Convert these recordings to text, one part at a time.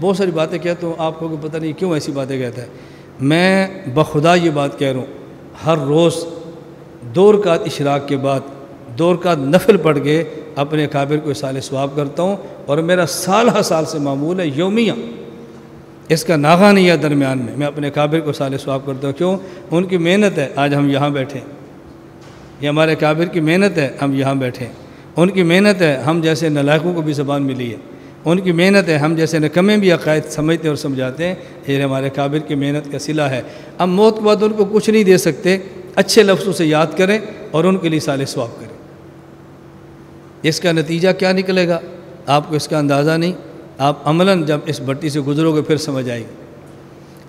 بہت ساری باتیں کہتا ہوں، آپ کو پتہ نہیں کیوں ایسی باتیں کہتا ہے۔ میں بخدا یہ بات کہہ رہا ہوں، ہر روز 2 رکعت اشراق کے بعد 2 رکعت نفل پڑھ کے اپنے اکابر کو اصال ثواب کرتا ہوں، اور میرا سال ہر سال سے معمول ہے، یومیہ، اس کا ناغہ نہیں ہے درمیان میں اپنے اکابر کو اصال ثواب کرتا ہوں۔ کیوں؟ ان کی محنت ہے آج ہم یہاں بیٹھے، یہ ہمارے اکابر کی محنت ہے ہم یہاں بیٹھے، ان کی محنت ہے ہم جیسے نالائقوں کو بھی زبان ملی ہے، ان کی محنت ہے ہم جیسے نکمے بھی عقائد سمجھتے اور سمجھاتے ہیں، یہ ہمارے اکابر کی محنت کا صلہ ہے۔ اب موت کے بعد ان کو کچھ نہیں دے سکتے، اچھے لفظوں سے یاد کریں اور ان کے لیے اصال ثواب کریں۔ اس کا نتیجہ کیا نکلے گا آپ کو اس کا اندازہ نہیں، آپ عملاً جب اس بٹی سے گزرو گے پھر سمجھ آئے گی۔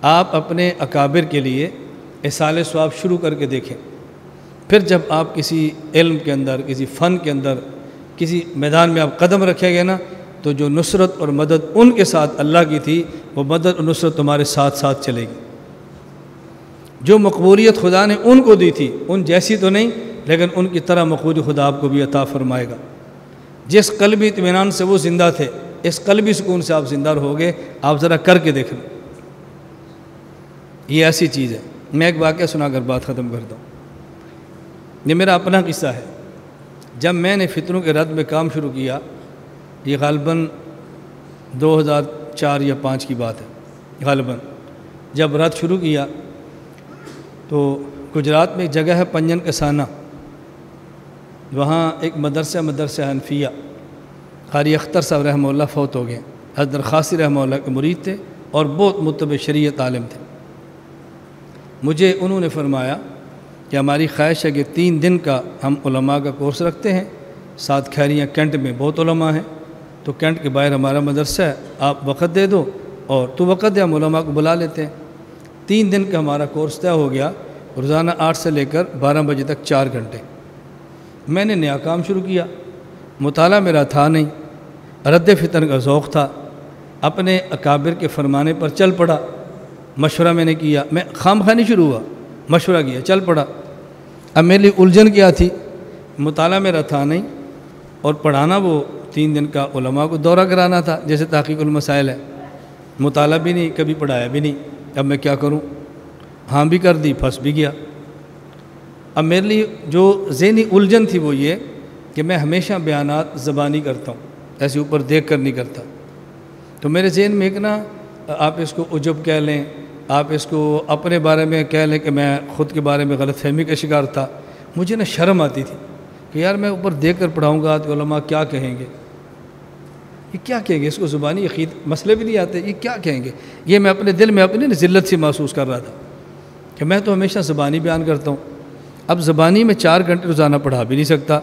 آپ اپنے اکابر کے لیے اصال ثواب شروع کر کے دیکھیں، پھر جب آپ کسی علم کے اندر، کسی فن کے اندر، کسی میدان میں آپ قدم رکھیں گے نا، تو جو نصرت اور مدد ان کے ساتھ اللہ کی تھی، وہ مدد اور نصرت تمہارے ساتھ ساتھ چلے گی۔ جو مقبولیت خدا نے ان کو دی تھی، ان جیسی تو نہیں، لیکن ان کی طرح مقبولی خدا آپ کو بھی عطا فرمائے گا۔ جس قلبی اطمینان سے وہ زندہ تھے، اس قلبی سکون سے آپ زندہ رہو گے۔ آپ ذرا کر کے دیکھ لیں، یہ ایسی چیز ہے۔ میں ایک واقعہ سنا کر بات ختم کرتا ہوں۔ یہ میرا اپنا قصہ ہے۔ جب میں نے فتنوں کے رد میں کام شروع کیا، یہ غالباً 2004 یا 5 کی بات ہے غالباً، جب رد شروع کیا تو گجرات میں ایک جگہ ہے پنجن کسانہ، وہاں ایک مدرسہ حنفیہ، قاری اختر صاحب رحمہ اللہ فوت ہو گئے، حضرت درخواسی رحمہ اللہ کے مرید تھے اور بہت متبع شریعت عالم تھے۔ مجھے انہوں نے فرمایا کہ ہماری خواہش ہے کہ 3 دن کا ہم علماء کا کورس رکھتے ہیں، 7 کھیریاں کینٹ میں بہت علماء ہیں، تو کینٹ کے باہر ہمارا مدرسہ ہے، آپ وقت دے دو اور تو وقت دے، ہم علماء کو بلا لیتے ہیں۔ 3 دن کا ہمارا کورس طے ہو گیا، روزانہ 8 سے لے کر 12 بجے تک 4 گھنٹے۔ میں نے نیا کام شروع کیا، مطالعہ میرا تھا نہیں، رد فتن کا ذوق تھا، اپنے اکابر کے فرمانے پر چل پڑا۔ مشورہ میں نے کیا، میں خام خواہ نہیں شروع ہوا، مشورہ کیا، چل پڑا۔ اب میرے لیے الجھن کیا تھی، مطالعہ میرا تھا نہیں، اور پڑھانا وہ 3 دن کا علماء کو دورہ کرانا تھا، جیسے تحقیق المسائل ہے، مطالعہ بھی نہیں، کبھی پڑھایا بھی نہیں۔ اب میں کیا کروں؟ ہاں بھی کر دی، پھنس بھی گیا۔ اب میرے لیے جو ذہنی الجھن تھی وہ یہ کہ میں ہمیشہ بیانات زبانی کرتا ہوں، ایسے اوپر دیکھ کر نہیں کرتا۔ تو میرے ذہن میں ایک نا، آپ اس کو عجب کہہ لیں، آپ اس کو اپنے بارے میں کہہ لیں کہ میں خود کے بارے میں غلط فہمی کا شکار تھا۔ مجھے نا شرم آتی تھی کہ یار میں اوپر دیکھ کر پڑھاؤں گا تو علماء کیا کہیں گے، یہ کیا کہیں گے، اس کو زبانی عقید مسئلے بھی نہیں آتے، یہ کیا کہیں گے۔ یہ میں اپنے دل میں اپنی ذلت سے محسوس کر رہا تھا کہ میں تو ہمیشہ زبانی بیان کرتا ہوں، اب زبانی میں 4 گھنٹے روزانہ پڑھا بھی نہیں سکتا،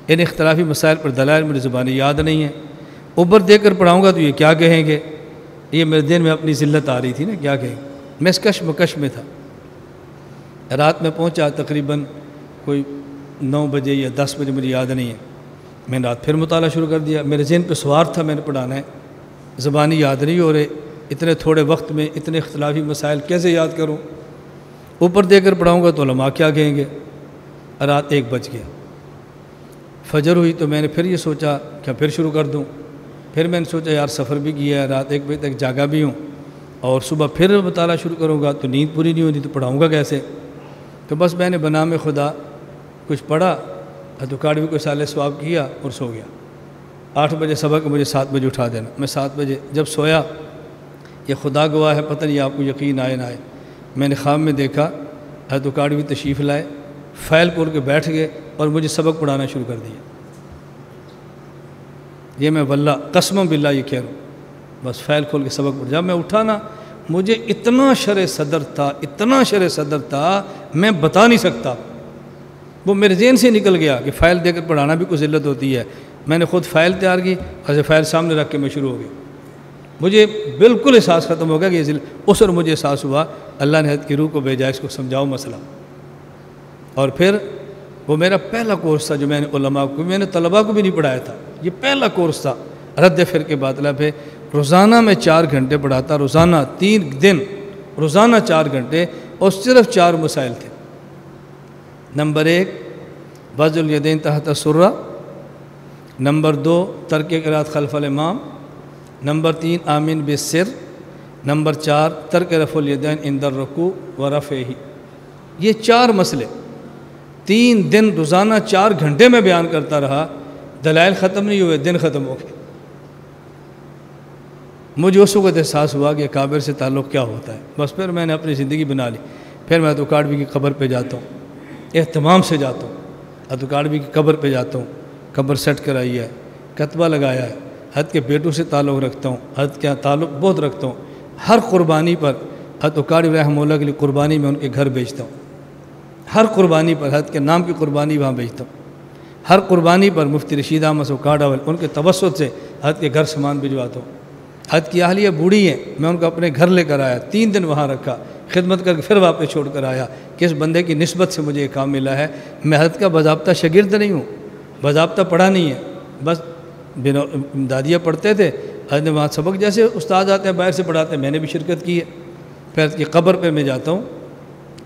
ان اختلافی مسائل پر دلائل مجھے زبانی یاد نہیں ہے، اوپر دیکھ کر پڑھاؤں گا تو یہ کیا کہیں گے، یہ میرے دل میں اپنی ذلت آ رہی تھی نا، کیا کہیں گے۔ میں اس کشمکش میں تھا۔ رات میں پہنچا تقریباً کوئی 9 بجے یا 10 بجے، مجھے یاد نہیں ہے۔ میں نے رات پھر مطالعہ شروع کر دیا، میرے ذہن پہ سوار تھا میں نے پڑھانا ہے، زبانی یاد نہیں ہو رہے، اتنے تھوڑے وقت میں اتنے اختلافی مسائل کیسے یاد کروں، اوپر دے کر پڑھاؤں گا تو علماء کیا کہیں گے۔ رات 1 بج گیا، فجر ہوئی تو میں نے پھر یہ سوچا کہ پھر شروع کر دوں۔ پھر میں نے سوچا یار سفر بھی کیا ہے، رات 1 بجے تک جاگا بھی ہوں، اور صبح پھر مطالعہ شروع کروں گا تو نیند پوری نہیں ہوتی، تو پڑھاؤں گا کیسے۔ تو بس میں نے بنام خدا کچھ پڑھا، ادوکاڑوی کو اصال ثواب کیا اور سو گیا۔ 8 بجے سبق، مجھے 7 بجے اٹھا دینا۔ میں 7 بجے جب سویا، یہ خدا گواہ ہے، پتہ نہیں آپ کو یقین آئے نہ آئے، میں نے خواب میں دیکھا ادوکاڑوی تشریف لائے، فائل کھول کے بیٹھ گئے اور مجھے سبق پڑھانا شروع کر دیا۔ یہ میں واللہ قسم باللہ یہ کہہ رہا ہوں، بس فائل کھول کے سبق پڑھا۔ جب میں اٹھا نا، مجھے اتنا شرع صدر تھا، اتنا شرع صدر تھا، میں بتا نہیں سکتا، وہ میرے ذہن سے نکل گیا کہ فائل دے کر پڑھانا بھی کوئی ذلت ہوتی ہے۔ میں نے خود فائل تیار کی، ایسے فائل سامنے رکھ کے میں شروع ہو گیا۔ مجھے بالکل احساس ختم ہو گیا کہ یہ ذلت، اس وقت مجھے احساس ہوا اللہ نے حضرت کی روح کو بھیجا، اس کو سمجھاؤ مسئلہ۔ اور پھر وہ میرا پہلا کورس تھا جو میں نے علماء کو، میں نے طلباء کو بھی نہیں پڑھایا تھا، یہ پہلا کورس تھا رد فرقے باطلہ پہ۔ روزانہ میں 4 گھنٹے پڑھاتا، روزانہ 3 دن، روزانہ 4 گھنٹے، اور صرف 4 مسائل تھے۔ نمبر 1 وضع الیدین تحت السرہ، نمبر 2 ترک قرات خلف الامام، نمبر 3 آمین بالسر، نمبر 4 ترک رفع الیدین عند الرکوع و رفعہ۔ یہ 4 مسئلے 3 دن روزانہ 4 گھنٹے میں بیان کرتا رہا، دلائل ختم نہیں ہوئے، دن ختم ہو گئے۔ مجھے اس وقت احساس ہوا کہ اکابر سے تعلق کیا ہوتا ہے، بس پھر میں نے اپنی زندگی بنا لی۔ پھر میں اتوکاڑوی کی قبر پہ جاتا ہوں، اہتمام سے جاتا ہوں، اتوکاڑوی کی قبر پہ جاتا ہوں، قبر سیٹ کرائی ہے، کتبہ لگایا ہے، حضرت کے بیٹوں سے تعلق رکھتا ہوں، حضرت کے تعلق بہت رکھتا ہوں۔ ہر قربانی پر حضرت اتوکاڑوی رحمہ اللہ کے لیے قربانی میں ان کے گھر بھیجتا ہوں، ہر قربانی پر حضرت کے نام کی قربانی وہاں بھیجتا ہوں، ہر قربانی پر مفتی رشید احمد سوکاڑا ان کے توسط سے حضرت کے گھر سامان بھجواتا ہوں۔ حضرت کی اہلیہ بوڑھی ہیں، میں ان کو اپنے گھر لے کر آیا، 3 دن وہاں رکھا، خدمت کر کے پھر واپس چھوڑ کر آیا کہ اس بندے کی نسبت سے مجھے یہ کام ملا ہے۔ میں حضرت کا باضابطہ شاگرد نہیں ہوں، باضابطہ پڑھا نہیں ہے، بس دادیاں پڑھتے تھے، حضرت نے وہاں سبق جیسے استاد آتے ہیں باہر سے پڑھاتے ہیں، میں نے بھی شرکت کی ہے۔ پھر حضرت کی قبر پہ میں جاتا ہوں،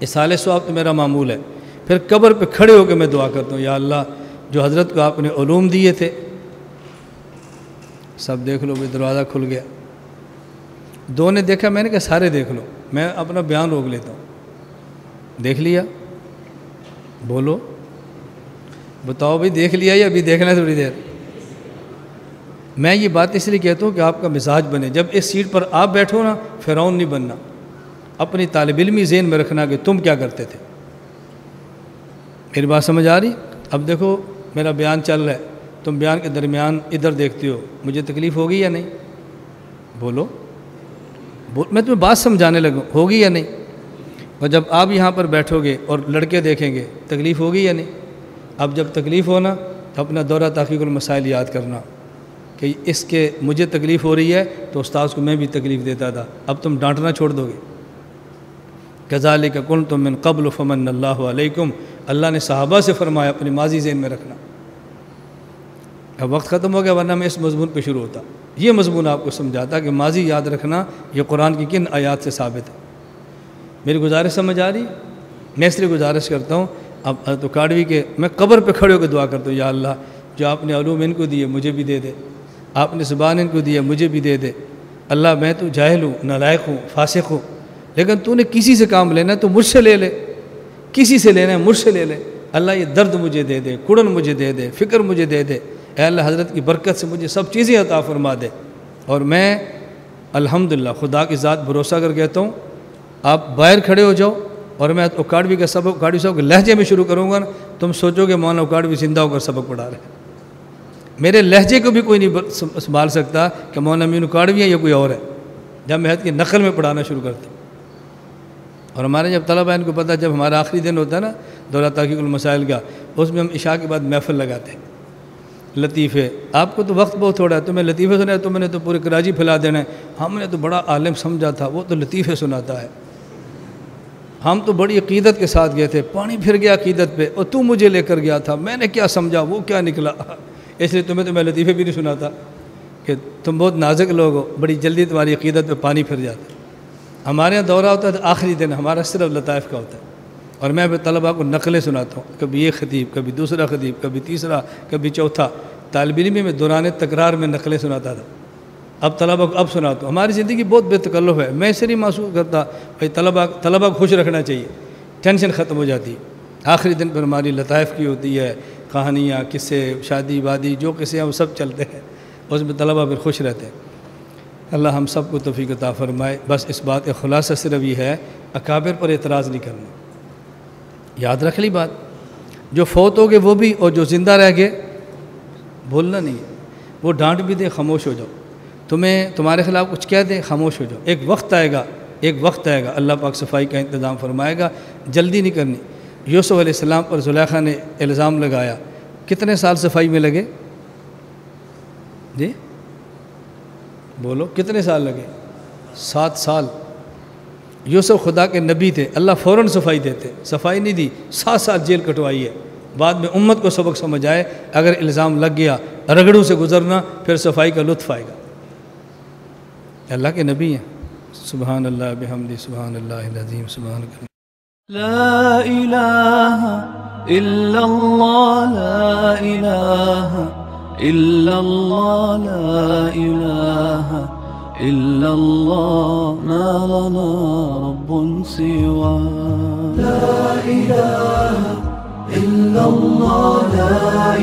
اصالِ ثواب تو میرا معمول ہے، پھر قبر پہ کھڑے ہو کے میں دعا کرتا ہوں، یا اللہ جو حضرت کو آپ نے علوم دیے تھے، سب دیکھ لو، بھی دروازہ کھل گیا۔ 2 نے دیکھا، میں نے کہا سارے دیکھ لو، میں اپنا بیان روک لیتا ہوں۔ دیکھ لیا؟ بولو، بتاؤ بھائی دیکھ لیا یا ابھی دیکھنا ہے تھوڑی دیر؟ میں یہ بات اس لیے کہتا ہوں کہ آپ کا مزاج بنے، جب اس سیٹ پر آپ بیٹھو نا، فرعون نہیں بننا، اپنی طالب علمی ذہن میں رکھنا کہ تم کیا کرتے تھے۔ میری بات سمجھ آ رہی؟ اب دیکھو میرا بیان چل رہا ہے، تم بیان کے درمیان ادھر دیکھتے ہو، مجھے تکلیف ہوگی یا نہیں؟ بولو، میں تمہیں بات سمجھانے لگوں، ہوگی یا نہیں؟ اور جب آپ یہاں پر بیٹھو گے اور لڑکے دیکھیں گے، تکلیف ہوگی یا نہیں؟ اب جب تکلیف ہونا تو اپنا دورہ تحقیق المسائل یاد کرنا کہ اس کے مجھے تکلیف ہو رہی ہے تو استاذ کو میں بھی تکلیف دیتا تھا، اب تم ڈانٹنا چھوڑ دو گے۔ کذالک کنتم من قبل فمن اللہ علیکم، اللہ نے صحابہ سے فرمایا، اپنی ماضی ذہن میں رکھنا۔ اب وقت ختم ہو گیا، ورنہ میں اس مضمون پہ شروع ہوتا، یہ مضمون آپ کو سمجھاتا کہ ماضی یاد رکھنا یہ قرآن کی کن آیات سے ثابت ہے۔ میری گزارش سمجھ آ رہی؟ میں اس لیے گزارش کرتا ہوں، اب اتوکاڑوی کے میں قبر پہ کھڑے ہو کے دعا کرتا ہوں، یا اللہ جو آپ نے علوم ان کو دیے مجھے بھی دے دے، آپ نے زبان ان کو دی مجھے بھی دے دے۔ اللہ میں تو جاہل ہوں، نالائق ہوں، فاسق ہوں، لیکن تو نے کسی سے کام لینا ہے تو مجھ سے لے لے، کسی سے لینا ہے مجھ سے لے لے۔ اللہ یہ درد مجھے دے دے، کڑن مجھے دے دے، فکر مجھے دے دے، اے اللہ حضرت کی برکت سے مجھے سب چیزیں عطا فرما دے۔ اور میں الحمدللہ خدا کی ذات بھروسہ کر کہتا ہوں، آپ باہر کھڑے ہو جاؤ اور میں اکاڑوی کا سبق اکاڑوی صاحب کے لہجے میں شروع کروں گا نا، تم سوچو کہ مولانا اکاڑوی زندہ ہو کر سبق پڑھا رہے ہیں۔ میرے لہجے کو بھی کوئی نہیں سنبھال سکتا کہ مولانا امین اکاڑوی ہے یا کوئی اور ہے، جب میں حضرت کی نقل میں پڑھانا شروع کرتا ہوں۔ اور ہمارے جب طلبہ ان کو پتہ، جب ہمارا آخری دن ہوتا ہے نا دورہ تحقیق المسائل کا، اس میں ہم عشاء کے بعد محفل لگاتے ہیں، لطیفے۔ آپ کو تو وقت بہت تھوڑا ہے، تمہیں لطیفے سنا ہے تو میں نے تو پورے کراچی پھیلا دینا ہے، ہم نے تو بڑا عالم سمجھا تھا، وہ تو لطیفے سناتا ہے۔ ہم تو بڑی عقیدت کے ساتھ گئے تھے، پانی پھر گیا عقیدت پہ، اور تو مجھے لے کر گیا تھا، میں نے کیا سمجھا وہ کیا نکلا، اس لیے تمہیں تو میں لطیفے بھی نہیں سناتا کہ تم بہت نازک لوگ ہو، بڑی جلدی تمہاری عقیدت پہ پانی پھر جاتا ہے۔ ہمارے یہاں دورہ ہوتا ہے تو آخری دن ہمارا صرف لطائف کا ہوتا ہے، اور میں پھر طلباء کو نقلیں سناتا ہوں، کبھی یہ خطیب، کبھی دوسرا خطیب، کبھی تیسرا، کبھی چوتھا۔ طالب علم میں دوران تکرار میں نقلیں سناتا تھا، اب طلباء کو اب سناتا ہوں۔ ہماری زندگی بہت بے تکلف ہے، میں اسے نہیں محسوس کرتا بھائی طلباء کو خوش رکھنا چاہیے، ٹینشن ختم ہو جاتی ہے۔ آخری دن پر ہماری لطائف کی ہوتی ہے، کہانیاں، قصے، شادی وادی، جو قصے ہیں وہ سب چلتے ہیں، اس میں طلباء پھر خوش رہتے ہیں۔ اللہ ہم سب کو توفیق عطا فرمائے۔ بس اس بات کا خلاصہ صرف یہ ہے، اکابر پر اعتراض نہیں کرنا، یاد رکھ لی بات، جو فوت ہو گئے وہ بھی، اور جو زندہ رہ گئے بولنا نہیں ہے، وہ ڈانٹ بھی دے خاموش ہو جاؤ، تمہارے خلاف کچھ کہہ دیں خاموش ہو جاؤ، ایک وقت آئے گا اللہ پاک صفائی کا انتظام فرمائے گا، جلدی نہیں کرنی۔ یوسف علیہ السلام پر زلیخا نے الزام لگایا، کتنے سال صفائی میں لگے؟ جی بولو، کتنے سال لگے؟ 7 سال۔ یوسف خدا کے نبی تھے، اللہ فوراً صفائی دیتے، صفائی نہیں دی، 7 سال جیل کٹوائی ہے، بعد میں امت کو سبق سمجھ آئے، اگر الزام لگ گیا رگڑوں سے گزرنا، پھر صفائی کا لطف آئے گا۔ اللہ کے نبی ہیں، سبحان اللہ بحمدہ، سبحان اللہ العظیم، سبحان اللہ۔ لا الہ الا اللہ، لا الہ الا اللہ، لا الہ إلا الله، ما لنا رب سواه. لا إله إلا الله، لا